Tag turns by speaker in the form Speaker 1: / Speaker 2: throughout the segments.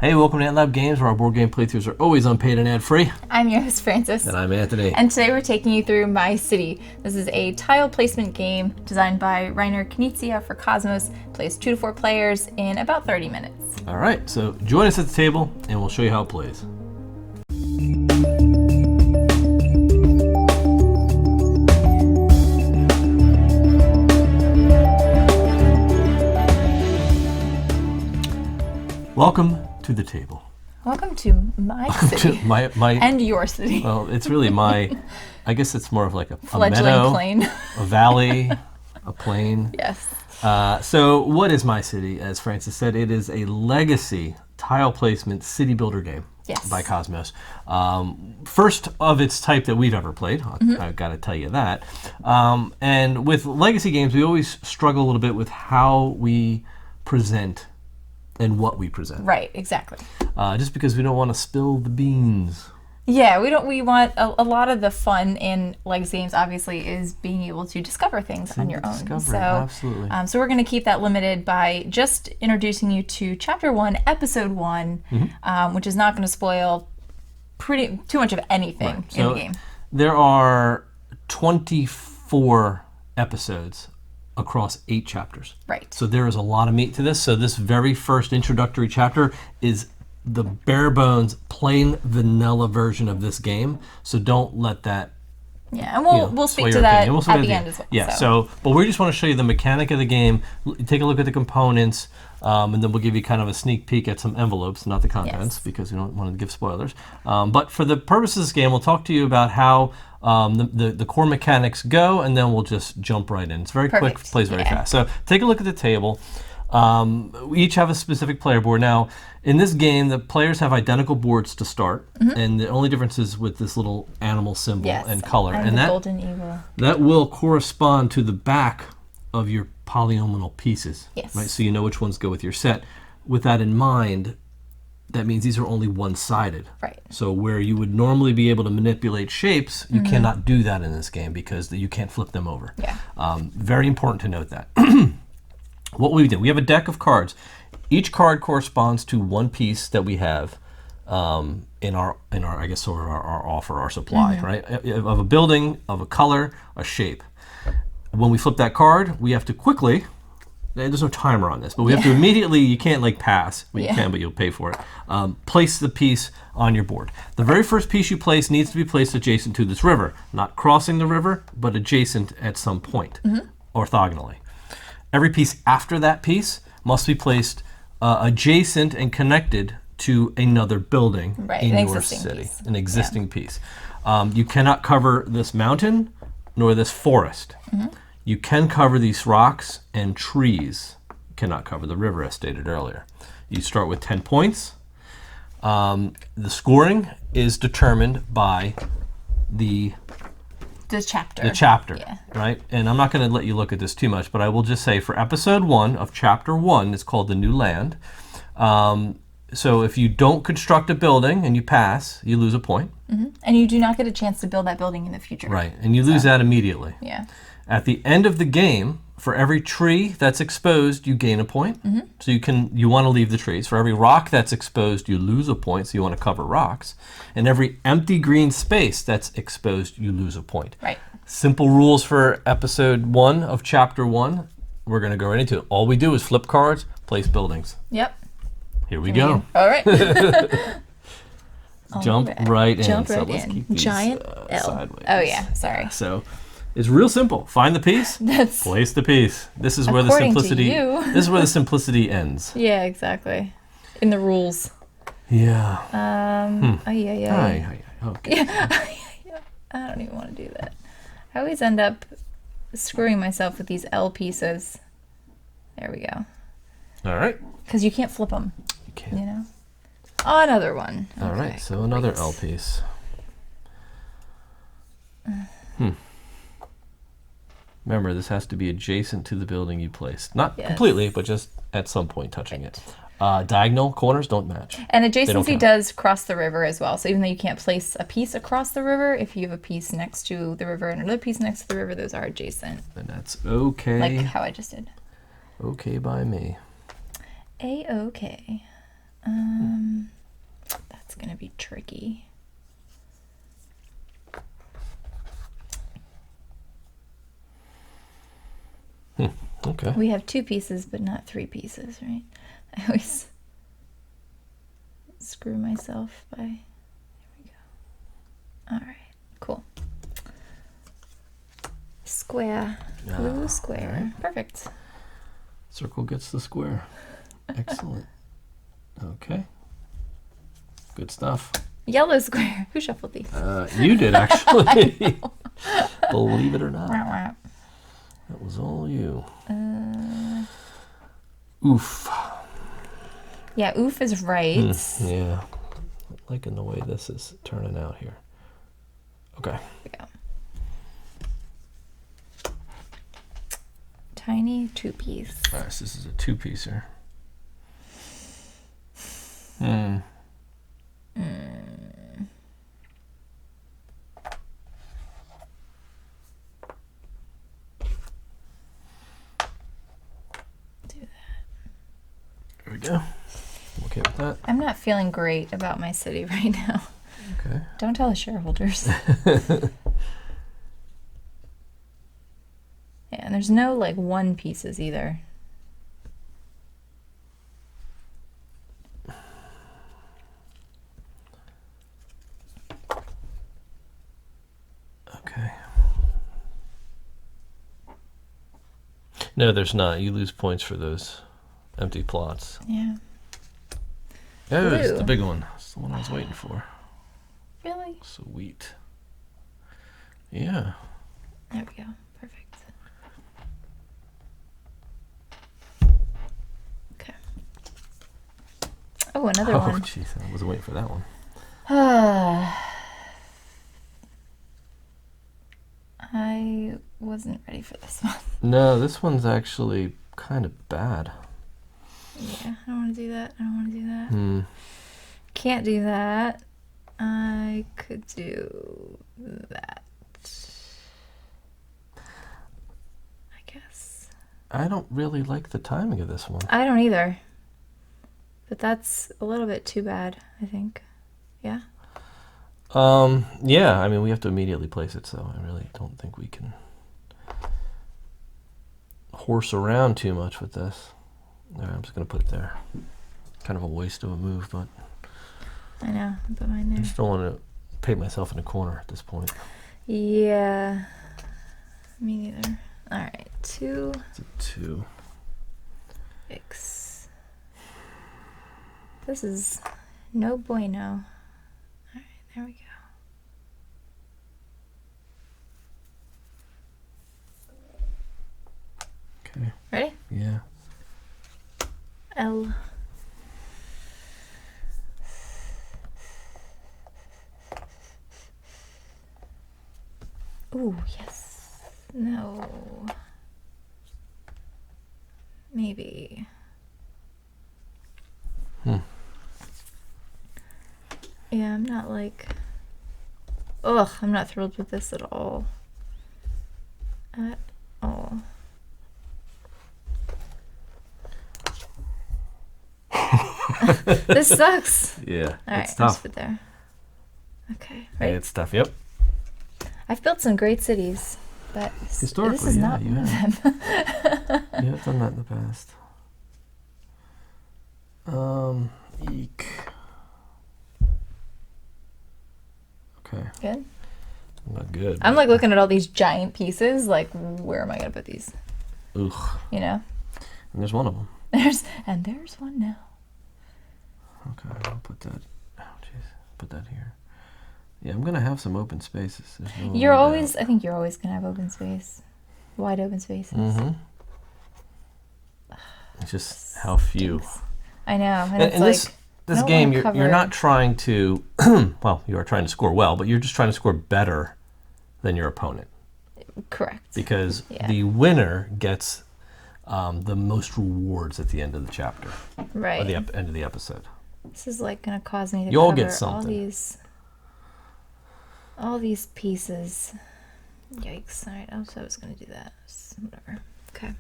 Speaker 1: Hey, welcome to Untitled Games, where our board game playthroughs are always unpaid and ad-free.
Speaker 2: I'm your host, Francis.
Speaker 1: And I'm Anthony.
Speaker 2: And today we're taking you through My City. This is a tile placement game designed by Reiner Knizia for Cosmos. Plays 2 to 4 players in about 30 minutes.
Speaker 1: All right, so join us at the table, and we'll show you how it plays. Welcome to the table.
Speaker 2: Welcome to my city.
Speaker 1: my
Speaker 2: and your city.
Speaker 1: Well, it's really my, I guess it's more of like a
Speaker 2: fledgling
Speaker 1: meadow,
Speaker 2: plain.
Speaker 1: A valley, a plain.
Speaker 2: Yes.
Speaker 1: So what is My City? As Francis said, it is a legacy tile placement city builder game.
Speaker 2: Yes.
Speaker 1: By Cosmos. First of its type that we've ever played. I've got to tell you that. And with legacy games, we always struggle a little bit with how we present and what we present.
Speaker 2: Right, exactly.
Speaker 1: Just because we don't want to spill the beans.
Speaker 2: Yeah, we want a lot of the fun in legacy games obviously is being able to discover things on your own. So,
Speaker 1: absolutely.
Speaker 2: So we're going to keep that limited by just introducing you to Chapter 1, Episode 1, which is not going to spoil too much of anything in the game.
Speaker 1: There are 24 episodes across 8 chapters.
Speaker 2: Right.
Speaker 1: So there is a lot of meat to this. So this very first introductory chapter is the bare bones, plain vanilla version of this game. So don't let that.
Speaker 2: Yeah, and we'll speak to that at the end as well.
Speaker 1: Yeah. But we just want to show you the mechanic of the game. Take a look at the components, and then we'll give you kind of a sneak peek at some envelopes, not the contents, because we don't want to give spoilers. But for the purposes of this game, we'll talk to you about how the core mechanics go, and then we'll just jump right in. It's very quick, plays very fast. So take a look at the table. We each have a specific player board. Now, in this game, the players have identical boards to start, and the only difference is with this little animal symbol and color.
Speaker 2: And the golden eagle.
Speaker 1: That will correspond to the back of your polynomial pieces.
Speaker 2: Yes.
Speaker 1: Right? So you know which ones go with your set. With that in mind, that means these are only one-sided.
Speaker 2: Right.
Speaker 1: So where you would normally be able to manipulate shapes, you cannot do that in this game because you can't flip them over.
Speaker 2: Yeah.
Speaker 1: Very important to note that. What we do, we have a deck of cards. Each card corresponds to one piece that we have in our I guess sort of our offer, our supply, right? Of a building, of a color, a shape. When we flip that card, we have to quickly. There's no timer on this, but we have to immediately. You can't like pass. Well, you can, but you'll pay for it. Place the piece on your board. The very first piece you place needs to be placed adjacent to this river, not crossing the river, but adjacent at some point, orthogonally. Every piece after that piece must be placed adjacent and connected to another building in your city, an existing piece. You cannot cover this mountain nor this forest. You can cover these rocks and trees. You cannot cover the river, as stated earlier. You start with 10 points. The scoring is determined by the chapter, right? And I'm not going to let you look at this too much, but I will just say for episode 1 of chapter 1, it's called The New Land. So if you don't construct a building and you pass, you lose a point.
Speaker 2: And you do not get a chance to build that building in the future.
Speaker 1: Right, and you lose that immediately.
Speaker 2: Yeah.
Speaker 1: At the end of the game, for every tree that's exposed, you gain a point. So you want to leave the trees. For every rock that's exposed, you lose a point, so you want to cover rocks. And every empty green space that's exposed, you lose a point.
Speaker 2: Right.
Speaker 1: Simple rules for episode 1 of chapter 1. We're going to go right into it. All we do is flip cards, place buildings.
Speaker 2: Yep.
Speaker 1: Here we go.
Speaker 2: All right.
Speaker 1: Jump right in.
Speaker 2: Jump right
Speaker 1: so let's
Speaker 2: in.
Speaker 1: keep these,
Speaker 2: Giant L.
Speaker 1: sideways.
Speaker 2: Oh yeah, sorry.
Speaker 1: So it's real simple. Find the piece, place the piece. This is where the simplicity. This is where the simplicity ends.
Speaker 2: Yeah, exactly. In the rules.
Speaker 1: Yeah.
Speaker 2: Okay. I don't even want to do that. I always end up screwing myself with these L pieces. There we go.
Speaker 1: All right.
Speaker 2: Because you can't flip them.
Speaker 1: You can't.
Speaker 2: You know. Another one.
Speaker 1: All right. So another L piece. Remember, this has to be adjacent to the building you placed. Not completely, but just at some point touching it. Diagonal corners don't match.
Speaker 2: And adjacency does cross the river as well. So even though you can't place a piece across the river, if you have a piece next to the river and another piece next to the river, those are adjacent.
Speaker 1: And that's okay.
Speaker 2: Like how I just did.
Speaker 1: Okay by me.
Speaker 2: A-okay. be tricky.
Speaker 1: Okay.
Speaker 2: We have 2 pieces, but not 3 pieces, right? I always screw myself by. There we go. All right, cool. Square. Blue square.
Speaker 1: Right.
Speaker 2: Perfect.
Speaker 1: Circle gets the square. Excellent. Okay. Good stuff.
Speaker 2: Yellow square. Who shuffled these?
Speaker 1: You did, actually. Believe it or not. That was all you. Oof.
Speaker 2: Yeah, oof is right.
Speaker 1: Yeah. Liking the way this is turning out here. Okay.
Speaker 2: There we go. Tiny 2-piece.
Speaker 1: All right, so this is a 2-piecer.
Speaker 2: Do that.
Speaker 1: There we go. Okay with that.
Speaker 2: I'm not feeling great about my city right now.
Speaker 1: Okay.
Speaker 2: Don't tell the shareholders. Yeah, and there's no like 1 pieces either.
Speaker 1: Okay. No, there's not. You lose points for those empty plots.
Speaker 2: Yeah.
Speaker 1: Oh, it's
Speaker 2: Blue.
Speaker 1: the big one. It's the one I was waiting for.
Speaker 2: Really?
Speaker 1: Sweet. Yeah.
Speaker 2: There we go. Perfect. Okay. Oh, another
Speaker 1: Oh,
Speaker 2: one.
Speaker 1: jeez. I wasn't waiting for that one.
Speaker 2: I wasn't ready for this one.
Speaker 1: No, this one's actually kind of bad.
Speaker 2: Yeah, I don't want to do that. I don't want to do that. Can't do that. I could do that. I guess.
Speaker 1: I don't really like the timing of this one.
Speaker 2: I don't either. But that's a little bit too bad, I think. Yeah?
Speaker 1: Yeah, I mean, we have to immediately place it, so I really don't think we can horse around too much with this. All right, I'm just going to put it there. Kind of a waste of a move, but
Speaker 2: I know. I put mine
Speaker 1: I
Speaker 2: there.
Speaker 1: just don't want to paint myself in a corner at this point.
Speaker 2: Yeah. Me neither. All right. 2.
Speaker 1: It's a 2.
Speaker 2: X. This is no bueno. All right. There we go.
Speaker 1: Okay.
Speaker 2: Ready?
Speaker 1: Yeah.
Speaker 2: L. Ooh, yes. No. Maybe. Yeah, I'm not like... Ugh, I'm not thrilled with this at all. At all. This sucks.
Speaker 1: Yeah,
Speaker 2: All right,
Speaker 1: it's
Speaker 2: I'll just
Speaker 1: tough.
Speaker 2: put there. Okay,
Speaker 1: Hey,
Speaker 2: right?
Speaker 1: it's tough, yep.
Speaker 2: I've built some great cities, but this
Speaker 1: Historically,
Speaker 2: is
Speaker 1: yeah,
Speaker 2: not
Speaker 1: you
Speaker 2: one of
Speaker 1: have.
Speaker 2: them.
Speaker 1: You have done that in the past. Eek. Okay,
Speaker 2: Good.
Speaker 1: not good.
Speaker 2: I'm
Speaker 1: but-
Speaker 2: like looking at all these giant pieces, like where am I gonna put these?
Speaker 1: Ugh.
Speaker 2: You know?
Speaker 1: And there's one of them.
Speaker 2: There's one now.
Speaker 1: Okay, I'll put that. Oh, jeez. Put that here. Yeah, I'm gonna have some open spaces. There's no
Speaker 2: You're
Speaker 1: doubt.
Speaker 2: always, I think you're always gonna have open space, wide open spaces.
Speaker 1: Mm-hmm. It's just how few.
Speaker 2: Stinks. I know, and it's
Speaker 1: And
Speaker 2: like
Speaker 1: this
Speaker 2: don't
Speaker 1: game,
Speaker 2: wanna
Speaker 1: you're
Speaker 2: cover-
Speaker 1: not trying to. Well, you are trying to score well, but you're just trying to score better than your opponent
Speaker 2: correct.
Speaker 1: because
Speaker 2: Yeah.
Speaker 1: the winner gets the most rewards at the end of the chapter or
Speaker 2: Right.
Speaker 1: the end of the episode.
Speaker 2: This is like gonna cause me to
Speaker 1: You all
Speaker 2: cover
Speaker 1: get something.
Speaker 2: all these pieces. Yikes! All right, I was gonna do that. Whatever. Okay.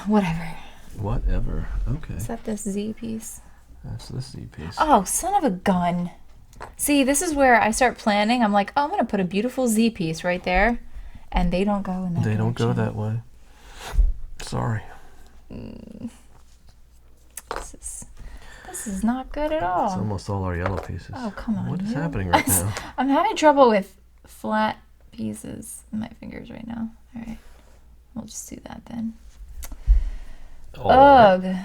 Speaker 2: Whatever.
Speaker 1: Whatever. Okay.
Speaker 2: Is that this Z piece?
Speaker 1: That's this Z piece.
Speaker 2: Oh, son of a gun. See, this is where I start planning. I'm like, oh, I'm going to put a beautiful Z piece right there. And they don't go in that
Speaker 1: They don't go
Speaker 2: direction.
Speaker 1: that way. Sorry.
Speaker 2: This is not good at all.
Speaker 1: It's almost all our yellow pieces.
Speaker 2: Oh, come on.
Speaker 1: What is happening right now?
Speaker 2: I'm having trouble with flat pieces in my fingers right now. All right. We'll just do that then. Ugh.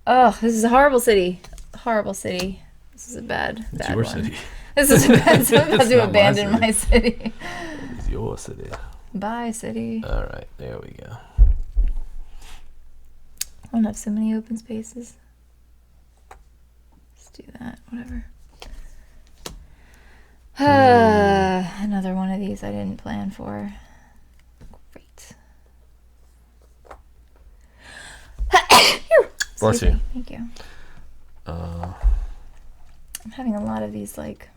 Speaker 2: Ugh, this is a horrible city. Horrible city. This is a bad
Speaker 1: It's
Speaker 2: bad
Speaker 1: your
Speaker 2: one.
Speaker 1: city.
Speaker 2: This is a bad city. I'm about
Speaker 1: It's
Speaker 2: to
Speaker 1: not my
Speaker 2: abandon
Speaker 1: city.
Speaker 2: my city.
Speaker 1: It's your city.
Speaker 2: Bye, city.
Speaker 1: All right, there we go.
Speaker 2: I don't have so many open spaces. Let's do that. Whatever. Another one of these I didn't plan for. Great.
Speaker 1: Bless
Speaker 2: Excuse
Speaker 1: you.
Speaker 2: me. Thank you. I'm having a lot of these like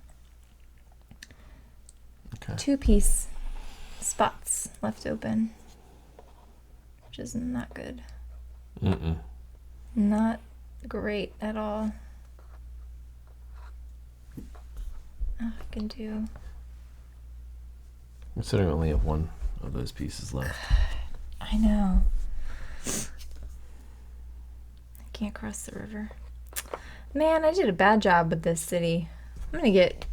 Speaker 1: Okay.
Speaker 2: 2-piece spots left open, which is not good.
Speaker 1: Mm-mm.
Speaker 2: Not great at all. Oh, I can do.
Speaker 1: Considering we only have one of those pieces left.
Speaker 2: I know. I can't cross the river. Man, I did a bad job with this city. I'm gonna get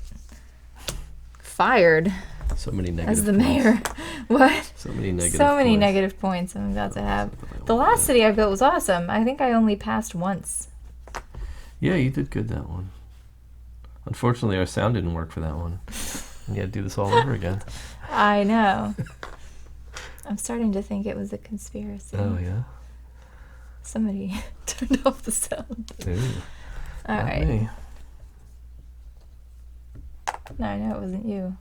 Speaker 2: fired
Speaker 1: So many negative
Speaker 2: as the
Speaker 1: points.
Speaker 2: mayor. What?
Speaker 1: So many negative
Speaker 2: So many
Speaker 1: points.
Speaker 2: negative points I'm about to have.
Speaker 1: Something like
Speaker 2: The last
Speaker 1: that.
Speaker 2: city I built was awesome. I think I only passed once.
Speaker 1: Yeah, you did good that one. Unfortunately, our sound didn't work for that one. You had to do this all over again.
Speaker 2: I know. I'm starting to think it was a conspiracy.
Speaker 1: Oh, yeah?
Speaker 2: Somebody turned off the sound.
Speaker 1: Ooh,
Speaker 2: All
Speaker 1: not
Speaker 2: right.
Speaker 1: me.
Speaker 2: No, I know it wasn't you.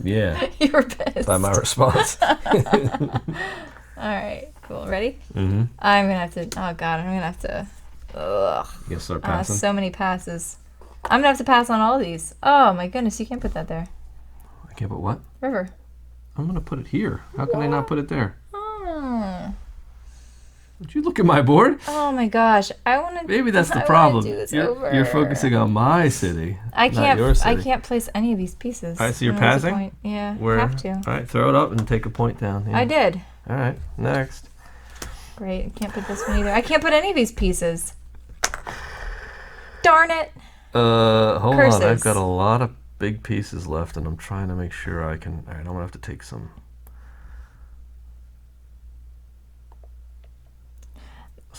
Speaker 1: Yeah,
Speaker 2: You were pissed.
Speaker 1: by my response.
Speaker 2: All right, cool. Ready?
Speaker 1: Mm-hmm.
Speaker 2: I'm gonna have to. Oh God, I'm gonna have to. Ugh.
Speaker 1: You gonna start passing?
Speaker 2: So many passes. I'm gonna have to pass on all these. Oh my goodness, you can't put that there.
Speaker 1: I can't put what?
Speaker 2: River.
Speaker 1: I'm gonna put it here. How can I not put it there?
Speaker 2: Oh.
Speaker 1: Would you look at my board?
Speaker 2: Oh my gosh, I want to.
Speaker 1: Maybe that's the problem. You're focusing on my city,
Speaker 2: I
Speaker 1: not
Speaker 2: can't.
Speaker 1: your city.
Speaker 2: I can't place any of these pieces.
Speaker 1: All right, so you're
Speaker 2: I know there's a
Speaker 1: passing?
Speaker 2: point. Yeah,
Speaker 1: Where?
Speaker 2: have to.
Speaker 1: All right, throw it up and take a point down. Yeah.
Speaker 2: I did.
Speaker 1: All right, next.
Speaker 2: Great. I can't put this one either. I can't put any of these pieces. Darn it.
Speaker 1: Hold
Speaker 2: Curses.
Speaker 1: on. I've got a lot of big pieces left, and I'm trying to make sure I can. All right, I'm gonna have to take some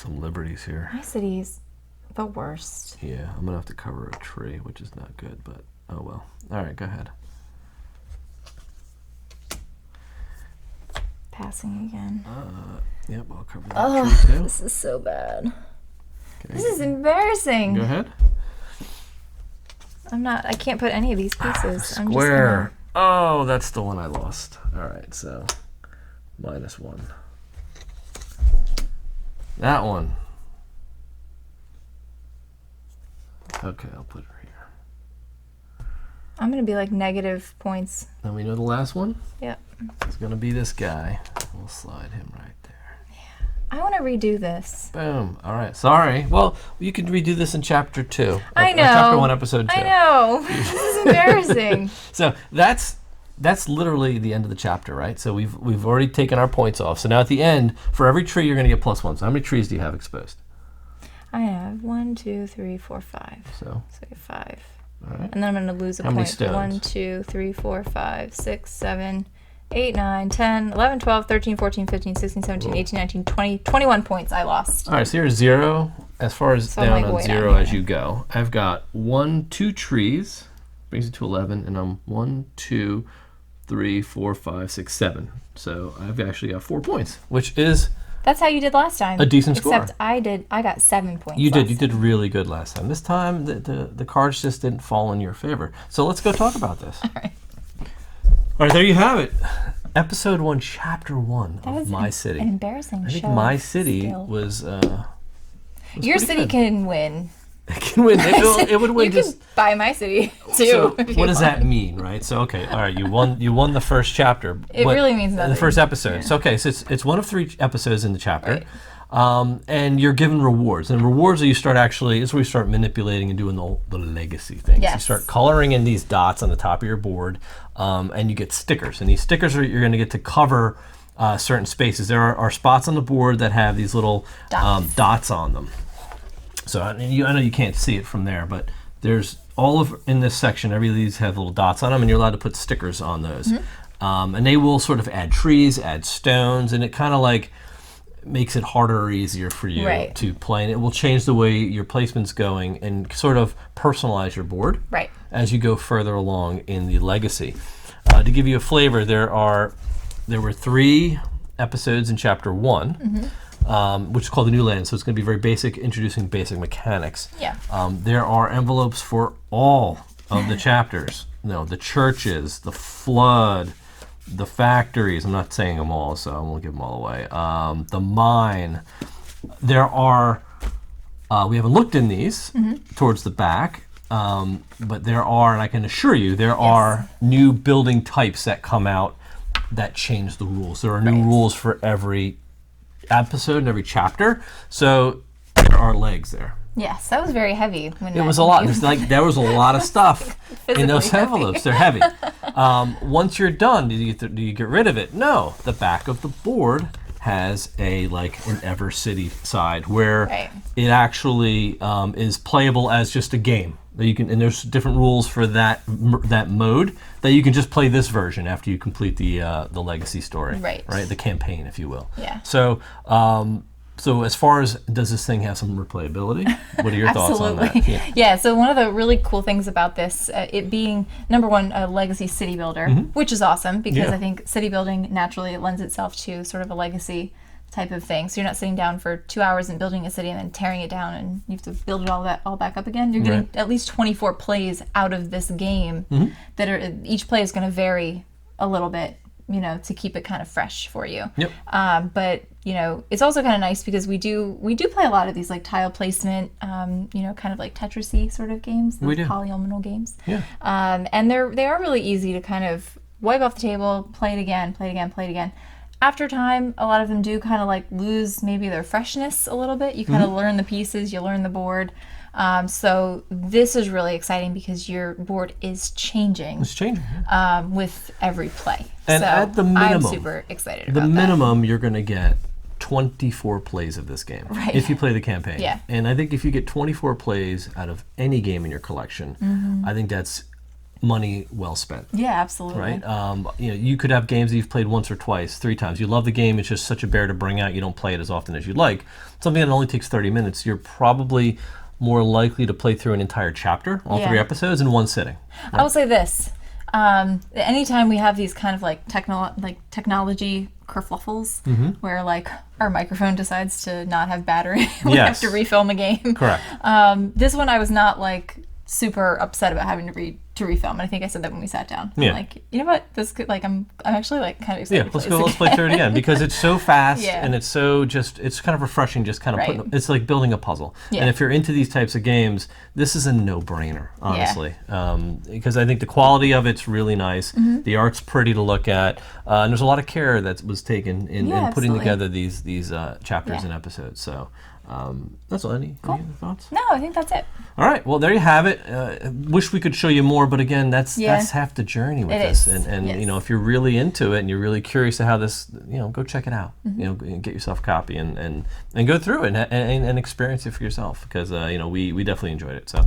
Speaker 1: liberties here.
Speaker 2: My city's the worst.
Speaker 1: Yeah, I'm gonna have to cover a tree, which is not good, but oh well. All right, go ahead.
Speaker 2: Passing again.
Speaker 1: Yep, I'll cover that
Speaker 2: Oh,
Speaker 1: tree too.
Speaker 2: this is so bad.
Speaker 1: Okay.
Speaker 2: This is embarrassing.
Speaker 1: Go ahead.
Speaker 2: I can't put any of these pieces. I'm just
Speaker 1: Square. Oh, that's the one I lost. All right, so -1. That one. Okay, I'll put her here.
Speaker 2: I'm gonna be like negative points.
Speaker 1: Then we know the last one?
Speaker 2: Yep.
Speaker 1: It's gonna be this guy. We'll slide him right there.
Speaker 2: I want to redo this.
Speaker 1: Boom. All right. Sorry. Well, you can redo this in chapter 2.
Speaker 2: I know.
Speaker 1: Chapter 1, episode 2.
Speaker 2: I know. This is embarrassing.
Speaker 1: So that's literally the end of the chapter, right? So we've already taken our points off. So now at the end, for every tree, you're going to get +1. So how many trees do you have exposed?
Speaker 2: I have 1, 2, 3, 4, 5.
Speaker 1: So,
Speaker 2: I have 5.
Speaker 1: all right.
Speaker 2: And then I'm going to lose a
Speaker 1: How many
Speaker 2: point.
Speaker 1: stones?
Speaker 2: 1, 2, 3, 4, 5, 6, 7, 8, 9, 10, 11, 12, 13, 14, 15, 16, 17,
Speaker 1: Whoa.
Speaker 2: 18, 19, 20, 21 points I lost.
Speaker 1: All right, so you're 0 as far as
Speaker 2: So I'm
Speaker 1: down
Speaker 2: like
Speaker 1: on
Speaker 2: way
Speaker 1: 0
Speaker 2: down
Speaker 1: as
Speaker 2: here.
Speaker 1: you go. I've got 1, 2 trees, brings it to 11, and I'm 1, 2, 3, 4, 5, 6, 7. So I've actually got 4 points, which is
Speaker 2: That's how you did last time.
Speaker 1: a decent score.
Speaker 2: Except I got 7 points.
Speaker 1: You
Speaker 2: last
Speaker 1: did really good last time. This time the cards just didn't fall in your favor. So let's go talk about this.
Speaker 2: All right.
Speaker 1: All right, there you have it. Episode 1, Chapter 1
Speaker 2: That
Speaker 1: of
Speaker 2: was
Speaker 1: My
Speaker 2: an
Speaker 1: City.
Speaker 2: embarrassing
Speaker 1: I think
Speaker 2: show
Speaker 1: My
Speaker 2: of
Speaker 1: City
Speaker 2: skill.
Speaker 1: was
Speaker 2: Your
Speaker 1: pretty
Speaker 2: city
Speaker 1: good.
Speaker 2: can win.
Speaker 1: It can win. It would win
Speaker 2: You
Speaker 1: just.
Speaker 2: can buy my city too.
Speaker 1: So
Speaker 2: if you
Speaker 1: what does
Speaker 2: want.
Speaker 1: that mean, right? So okay, all right, you won the first chapter.
Speaker 2: It really means
Speaker 1: The
Speaker 2: nothing.
Speaker 1: first episode.
Speaker 2: Yeah.
Speaker 1: So okay, so it's one of 3 episodes in the chapter.
Speaker 2: Right.
Speaker 1: And you're given rewards. And rewards are you start actually, is where you start manipulating and doing the legacy things.
Speaker 2: Yes.
Speaker 1: You start coloring in these dots on the top of your board, and you get stickers. And these stickers you're going to get to cover certain spaces. There are spots on the board that have these little dots on them. So I know you can't see it from there, but there's in this section, every of these have little dots on them, and you're allowed to put stickers on those. And they will sort of add trees, add stones, and it kind of like makes it harder or easier for you to play. And it will change the way your placement's going and sort of personalize your board as you go further along in the legacy. To give you a flavor, there were 3 episodes in Chapter 1. Which is called the New Land, so it's going to be very basic, introducing basic mechanics. There are envelopes for all of the chapters. The churches, the flood, the factories. I'm not saying them all, so I won't give them all away. The mine. There are. We haven't looked in these towards the back, but there are, and I can assure you, there are new building types that come out that change the rules. There are new rules for every episode and every chapter, so there are legs there.
Speaker 2: Yes, that was very heavy.
Speaker 1: It was a lot. There was a lot of stuff in those envelopes. They're heavy. Once you're done, do you get rid of it? No. The back of the board has an Ever-City side where it actually is playable as just a game. And there's different rules for that mode that you can just play this version after you complete the legacy story, right? The campaign, if you will. So, so as far as, does this thing have some replayability? What are your thoughts on that?
Speaker 2: Yeah. So one of the really cool things about this, it being number one, a legacy city builder, which is awesome because I think city building naturally lends itself to sort of a legacy type of thing. So you're not sitting down for 2 hours and building a city and then tearing it down and you have to build it all back up again. You're getting at least 24 plays out of this game that are, each play is going to vary a little bit, to keep it kind of fresh for you. But it's also kind of nice because we do play a lot of these like tile placement, kind of like Tetris-y sort of games, those polyomino games. And they are really easy to kind of wipe off the table, play it again. After time, a lot of them do kind of like lose maybe their freshness a little bit. You kind of learn the pieces, you learn the board. So this is really exciting because your board is changing.
Speaker 1: It's changing.
Speaker 2: With every play.
Speaker 1: And
Speaker 2: so
Speaker 1: at the minimum,
Speaker 2: I'm super excited about
Speaker 1: the minimum, you're going to get 24 plays of this game if you play the campaign. And I think if you get 24 plays out of any game in your collection, I think that's money well spent.
Speaker 2: Yeah, absolutely.
Speaker 1: Right? You could have games that you've played once or twice, 3 times. You love the game, it's just such a bear to bring out, you don't play it as often as you'd like. Something that only takes 30 minutes, you're probably more likely to play through an entire chapter, all 3 episodes, in one sitting.
Speaker 2: Right? I will say this. Anytime we have these kind of like technology kerfluffles where like our microphone decides to not have battery, we have to refilm a game.
Speaker 1: Correct.
Speaker 2: This one I was not like super upset about having to refilm. And I think I said that when we sat down. I'm like, you know what? This could I'm actually like kind of excited.
Speaker 1: Let's play through it again because it's so fast and it's so it's kind of refreshing. Just kind of it's like building a puzzle. And if you're into these types of games, this is a no-brainer, honestly, because I think the quality of it's really nice. The art's pretty to look at, and there's a lot of care that was taken in putting together these chapters and episodes. So. That's all. Any other thoughts?
Speaker 2: No, I think that's it.
Speaker 1: All right. Well, there you have it. Wish we could show you more, but again, that's half the journey with this. And if you're really into it and you're really curious to how this, go check it out. Get yourself a copy and go through it and experience it for yourself because we definitely enjoyed it. So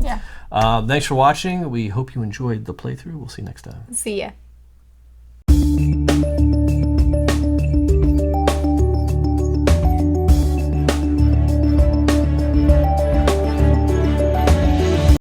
Speaker 1: thanks for watching. We hope you enjoyed the playthrough. We'll see you next time.
Speaker 2: See ya.